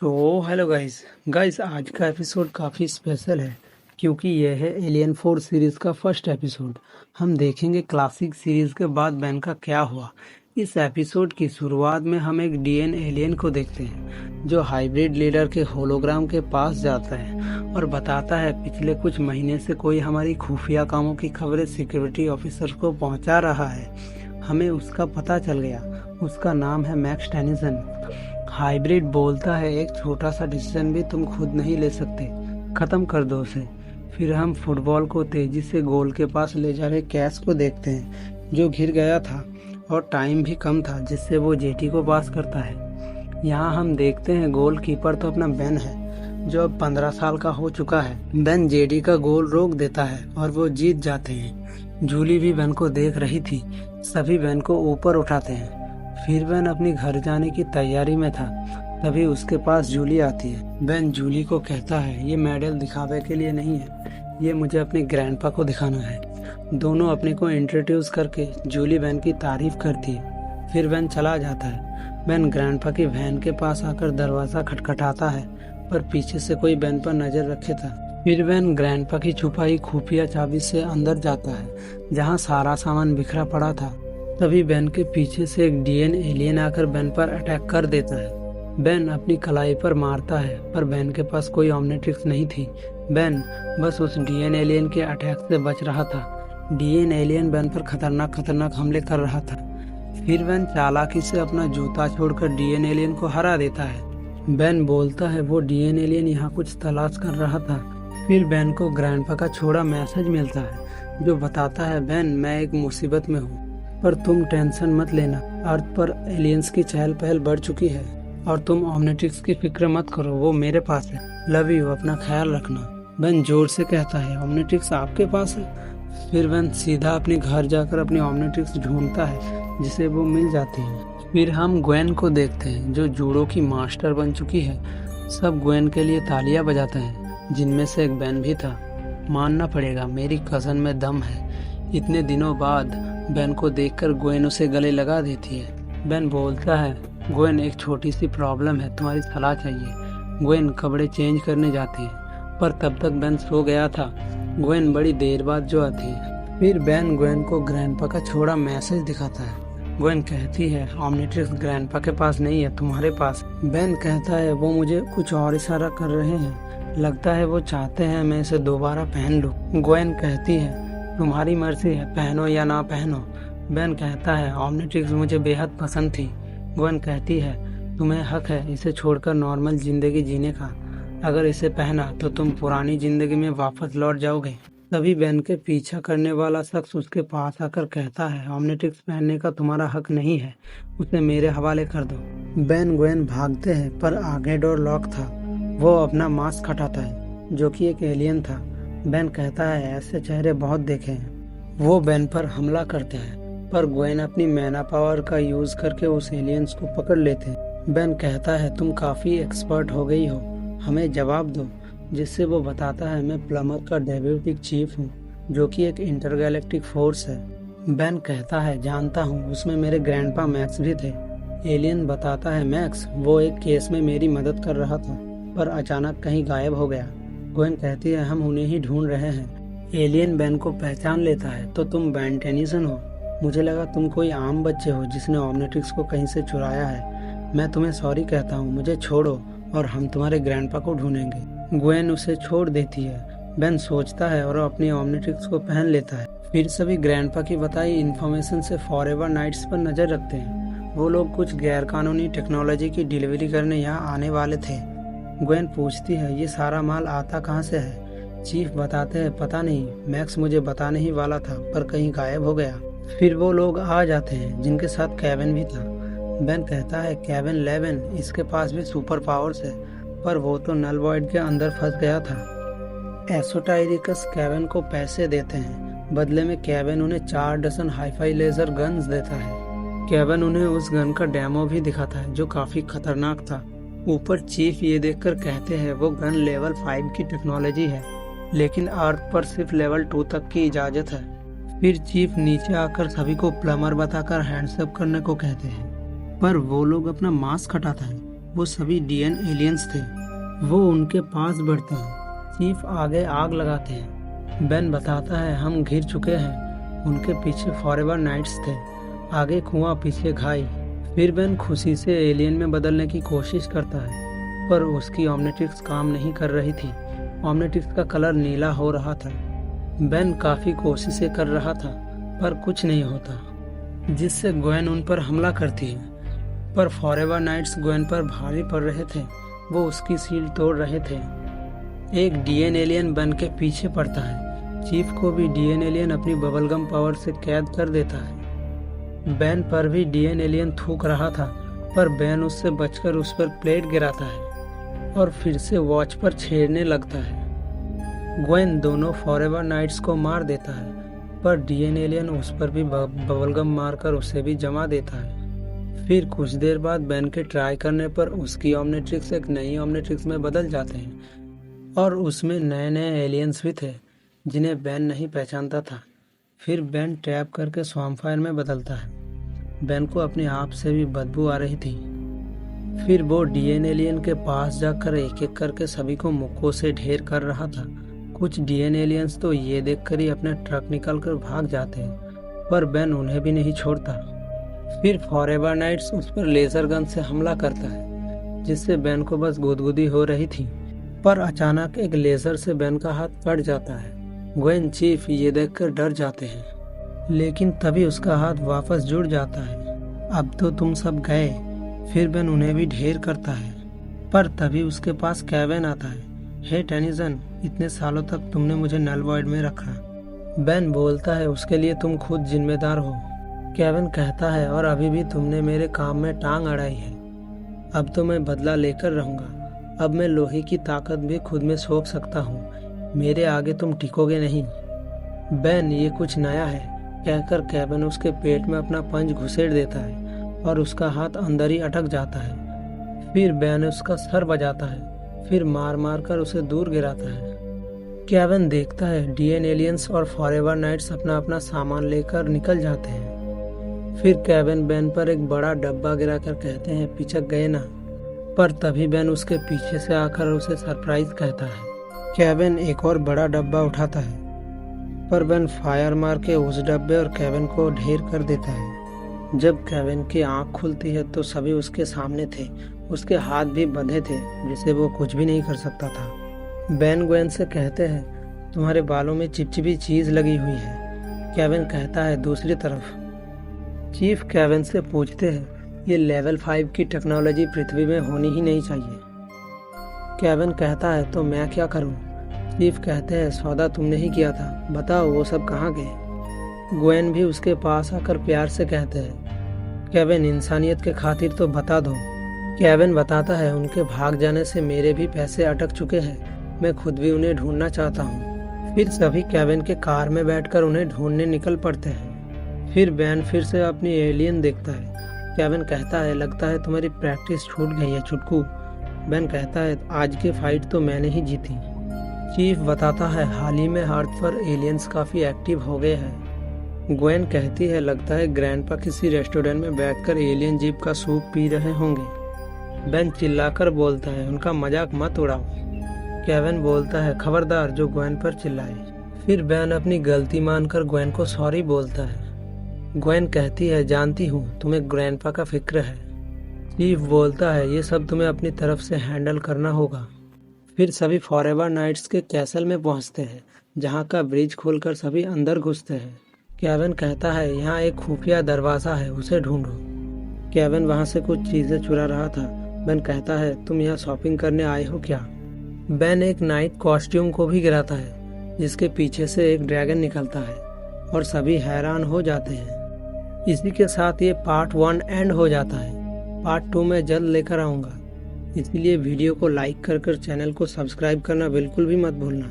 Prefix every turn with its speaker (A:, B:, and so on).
A: Hello guys guys आज का episode काफ़ी स्पेशल है क्योंकि यह है एलियन 4 सीरीज़ का फर्स्ट एपिसोड। हम देखेंगे क्लासिक सीरीज़ के बाद बैन का क्या हुआ। इस एपिसोड की शुरुआत में हम एक डीएन एलियन को देखते हैं जो हाइब्रिड लीडर के होलोग्राम के पास जाता है और बताता है पिछले कुछ महीने से कोई हमारी खुफिया कामों की खबरें सिक्योरिटी ऑफिसर को पहुंचा रहा है। हमें उसका पता चल गया, उसका नाम है मैक्स टेनिसन। हाइब्रिड बोलता है एक छोटा सा डिसीजन भी तुम खुद नहीं ले सकते, खत्म कर दो उसे। फिर हम फुटबॉल को तेजी से गोल के पास ले जा रहे कैश को देखते हैं जो घिर गया था और टाइम भी कम था जिससे वो जेटी को पास करता है। यहाँ हम देखते हैं गोल कीपर तो अपना बेन है जो अब 15 साल का हो चुका है। बेन जेडी का गोल रोक देता है और वो जीत जाते हैं। जूली भी बेन को देख रही थी। सभी बेन को ऊपर उठाते हैं। फिर बेन अपनी घर जाने की तैयारी में था, तभी उसके पास जूली आती है। बेन जूली को कहता है ये मेडल दिखावे के लिए नहीं है, ये मुझे अपने ग्रैंडपा को दिखाना है। दोनों अपने को इंट्रोड्यूस करके जूली बेन की तारीफ करती है। फिर बेन चला जाता है। बेन ग्रैंडपा की वैन के पास आकर दरवाजा खटखटाता है पर पीछे से कोई बेन पर नजर रखे था। फिर बेन ग्रैंडपा की छुपाई खुफिया चाबी से अंदर जाता है जहाँ सारा सामान बिखरा पड़ा था। तभी बेन के पीछे से एक डीएन एलियन आकर बेन पर अटैक कर देता है। बेन अपनी कलाई पर मारता है पर बेन के पास कोई ऑमनिट्रिक्स नहीं थी। बेन बस उस डीएन एलियन के अटैक से बच रहा था। डीएन एलियन बेन पर खतरनाक हमले कर रहा था। फिर बेन चालाकी से अपना जूता छोड़कर डीएन एलियन को हरा देता है। बेन बोलता है वो डीएन एलियन यहाँ कुछ तलाश कर रहा था। फिर बेन को ग्रैंडपा का छोड़ा मैसेज मिलता है जो बताता है बेन मैं एक मुसीबत में हूँ पर तुम टेंशन मत लेना। अर्थ पर एलियंस की चहल पहल बढ़ चुकी है और तुम ऑमनिट्रिक्स की फिक्र मत करो, वो मेरे पास है। लव यू, अपना ख्याल रखना। बेन जोर से कहता है ऑमनिट्रिक्स आपके पास है। फिर बेन सीधा अपने घर जाकर अपनी ऑमनिट्रिक्स ढूंढता है जिसे वो मिल जाती है। फिर हम ग्वेन को देखते हैं जो जूडो की मास्टर बन चुकी है। सब ग्वेन के लिए तालियां बजाते हैं जिनमें से एक बेन भी था। मानना पड़ेगा मेरी कजन में दम है। इतने दिनों बाद बेन को देखकर ग्वेन उसे गले लगा देती है। बेन बोलता है ग्वेन एक छोटी सी प्रॉब्लम है, तुम्हारी सलाह चाहिए। ग्वेन कपड़े चेंज करने जाती है पर तब तक बेन सो गया था। ग्वेन बड़ी देर बाद जो आती है। फिर बेन ग्वेन को ग्रैंडपा का छोड़ा मैसेज दिखाता है। ग्वेन कहती है ऑमनिट्रिक्स ग्रैंडपा के पास नहीं है, तुम्हारे पास। बेन कहता है वो मुझे कुछ और इशारा कर रहे हैं, लगता है वो चाहते हैं मैं इसे दोबारा पहन लूं। ग्वेन कहती है तुम्हारी मर्जी है, पहनो या ना पहनो। बेन कहता है ऑमनिट्रिक्स मुझे बेहद पसंद थी। ग्वेन कहती है तुम्हें हक है इसे छोड़कर नॉर्मल जिंदगी जीने का। अगर इसे पहना तो तुम पुरानी जिंदगी में वापस लौट जाओगे। तभी बेन के पीछा करने वाला शख्स उसके पास आकर कहता है ऑमनिट्रिक्स पहनने का तुम्हारा हक नहीं है, उसे मेरे हवाले कर दो। बेन ग्वेन भागते हैं पर आगे डोर लॉक था। वो अपना मास्क हटाता है जो कि एक एलियन था। बेन कहता है ऐसे चेहरे बहुत देखे हैं। वो बेन पर हमला करते हैं पर ग्वेन अपनी मैना पावर का यूज करके उस एलियंस को पकड़ लेते हैं। बेन कहता है तुम काफी एक्सपर्ट हो गई हो, हमें जवाब दो। जिससे वो बताता है मैं प्लमर का डेप्यूटी चीफ हूँ जो कि एक इंटरगैलेक्टिक फोर्स है। बेन कहता है जानता हूँ, उसमें मेरे ग्रैंडपा मैक्स भी थे। एलियन बताता है मैक्स वो एक केस में मेरी मदद कर रहा था पर अचानक कहीं गायब हो गया। ग्वेन कहती है हम उन्हें ही ढूंढ रहे हैं। एलियन बेन को पहचान लेता है तो तुम बेन टेनिसन हो। मुझे लगा तुम कोई आम बच्चे हो जिसने ऑमनिट्रिक्स को कहीं से चुराया है। मैं तुम्हें सॉरी कहता हूँ, मुझे छोड़ो और हम तुम्हारे ग्रैंडपा को ढूंढेंगे। ग्वेन उसे छोड़ देती है। बेन सोचता है और अपनी ऑमनिट्रिक्स को पहन लेता है। फिर सभी ग्रैंडपा की बताई इन्फॉर्मेशन से फॉरएवर नाइट्स पर नजर रखते हैं। वो लोग कुछ गैर कानूनी टेक्नोलॉजी की डिलीवरी करने यहाँ आने वाले थे। ग्वेन पूछती है ये सारा माल आता कहाँ से है। चीफ बताते हैं पता नहीं, मैक्स मुझे बताने ही वाला था पर कहीं गायब हो गया। फिर वो लोग आ जाते हैं जिनके साथ केविन भी था। बेन कहता है केविन 11, इसके पास भी सुपर पावर्स है पर वो तो नल वॉइड के अंदर फंस गया था। एसोटाइरिकस केविन को पैसे देते हैं, बदले में केविन उन्हें 4 डजन हाईफाई लेजर गन्स देता है। केविन उन्हें उस गन का डेमो भी दिखाता है जो काफी खतरनाक था। ऊपर चीफ ये देखकर कहते हैं वो गन लेवल 5 की टेक्नोलॉजी है लेकिन अर्थ पर सिर्फ लेवल 2 तक की इजाजत है। फिर चीफ नीचे आकर सभी को प्लमर बताकर हैंड्सअप करने को कहते हैं पर वो लोग अपना मास्क हटाता है। वो सभी डीएन एलियंस थे। वो उनके पास बढ़ते हैं। चीफ आगे आग लगाते हैं। बेन बताता है हम घिर चुके हैं। उनके पीछे फॉरएवर नाइट्स थे। आगे कुआं, पीछे घाई। फिर बेन खुशी से एलियन में बदलने की कोशिश करता है, पर उसकी ओमनिट्रिक्स काम नहीं कर रही थी। ओमनिट्रिक्स का कलर नीला हो रहा था। बेन काफी कोशिशें कर रहा था, पर कुछ नहीं होता, जिससे ग्वेन उन पर हमला करती है। पर फॉरएवर नाइट्स ग्वेन पर भारी पड़ रहे थे। वो उसकी शील्ड तोड़ रहे थे। एक डीएन एलियन बेन के पीछे पड़ता है। चीफ को भी डीएन एलियन अपनी बबलगम पावर से कैद कर देता है। बेन पर भी डीएन एलियन थूक रहा था, पर बेन उससे बचकर उस पर प्लेट गिराता है और फिर से वॉच पर छेड़ने लगता है। ग्वेन दोनों फॉरएवर नाइट्स को मार देता है, पर डीएन एलियन उस पर भी बबलगम मारकर उसे भी जमा देता है। फिर कुछ देर बाद बेन के ट्राई करने पर उसकी ओमनिट्रिक्स एक नई ओमनिट्रिक्स में बदल जाते हैं और उसमें नए नए एलियंस भी थे जिन्हें बेन नहीं पहचानता था। फिर बेन टैप करके स्वाम्पफायर में बदलता है। बेन को अपने आप से भी बदबू आ रही थी। फिर वो डीएन एलियन के पास जाकर एक एक करके सभी को मुक्कों से ढेर कर रहा था। कुछ डीएन एलियंस तो ये देखकर ही अपने ट्रक निकालकर भाग जाते हैं, पर बेन उन्हें भी नहीं छोड़ता। फिर फॉरएवर नाइट्स उस पर लेजर गन से हमला करता है, जिससे बेन को बस गुदगुदी हो रही थी। पर अचानक एक लेजर से बेन का हाथ कट जाता है। ग्वेन, चीफ ये देखकर डर जाते हैं, लेकिन तभी उसका हाथ वापस जुड़ जाता है। अब तो तुम सब गए। फिर बेन उन्हें भी ढेर करता है, पर तभी उसके पास केविन आता है। हे टेनिसन, इतने सालों तक तुमने मुझे नल वॉइड में रखा। बेन बोलता है उसके लिए तुम खुद जिम्मेदार हो। केविन कहता है और अभी भी तुमने मेरे काम में टांग अड़ाई है। अब तो मैं बदला लेकर रहूंगा। अब मैं लोहे की ताकत भी खुद में सौंप सकता हूँ। मेरे आगे तुम टिकोगे नहीं। बेन, ये कुछ नया है, कहकर केविन उसके पेट में अपना पंच घुसेड़ देता है और उसका हाथ अंदर ही अटक जाता है। फिर बेन उसका सर बजाता है, फिर मार मार कर उसे दूर गिराता है। केविन देखता है डीएन एलियंस और फॉरएवर नाइट्स अपना अपना सामान लेकर निकल जाते हैं। फिर केविन बेन पर एक बड़ा डब्बा गिराकर कहते हैं पिचक गए ना। पर तभी बेन उसके पीछे से आकर उसे सरप्राइज कहता है। केविन एक और बड़ा डब्बा उठाता है, पर बेन फायर मार के उस डब्बे और केविन को ढेर कर देता है। जब केविन की आंख खुलती है तो सभी उसके सामने थे। उसके हाथ भी बंधे थे, जिससे वो कुछ भी नहीं कर सकता था। बेन ग्वेन से कहते हैं तुम्हारे बालों में चिपचिपी चीज लगी हुई है। केविन कहता है दूसरी तरफ। चीफ केविन से पूछते हैं ये लेवल 5 की टेक्नोलॉजी पृथ्वी में होनी ही नहीं चाहिए। केविन कहता है तो मैं क्या करूं? चीफ कहते हैं सौदा तुमने ही किया था, बताओ वो सब कहाँ गए? ग्वेन भी उसके पास आकर प्यार से कहते हैं केविन, इंसानियत के खातिर तो बता दो। केविन बताता है उनके भाग जाने से मेरे भी पैसे अटक चुके हैं। मैं खुद भी उन्हें ढूंढना चाहता हूँ। फिर सभी केविन के कार में बैठकर उन्हें ढूंढने निकल पड़ते हैं। फिर बेन फिर से अपनी एलियन देखता है। केविन कहता है लगता है तुम्हारी प्रैक्टिस छूट गई है छुटकू। बेन कहता है आज की फाइट तो मैंने ही जीती। चीफ बताता है हाल ही में अर्थ पर एलियंस काफी एक्टिव हो गए हैं। ग्वेन कहती है लगता है ग्रैंडपा किसी रेस्टोरेंट में बैठकर एलियन जीप का सूप पी रहे होंगे। बेन चिल्लाकर बोलता है उनका मजाक मत उड़ाओ। केविन बोलता है खबरदार जो ग्वेन पर चिल्लाए। फिर बेन अपनी गलती मानकर ग्वेन को सॉरी बोलता है। ग्वेन कहती है जानती हूँ तुम्हें ग्रैंडपा का फिक्र है। चीफ बोलता है ये सब तुम्हें अपनी तरफ से हैंडल करना होगा। फिर सभी फॉरएवर नाइट्स के कैसल में पहुंचते हैं, जहां का ब्रिज खोलकर सभी अंदर घुसते हैं। केविन कहता है यहाँ एक खुफिया दरवाजा है, उसे ढूंढो। केविन वहां से कुछ चीजें चुरा रहा था। बेन कहता है तुम यहाँ शॉपिंग करने आए हो क्या? बेन एक नाइट कॉस्ट्यूम को भी गिराता है, जिसके पीछे से एक ड्रैगन निकलता है और सभी हैरान हो जाते हैं। इसी के साथ ये पार्ट 1 एंड हो जाता है। पार्ट 2 में जल्द लेकर आऊँगा, इसलिए वीडियो को लाइक कर चैनल को सब्सक्राइब करना बिल्कुल भी मत भूलना।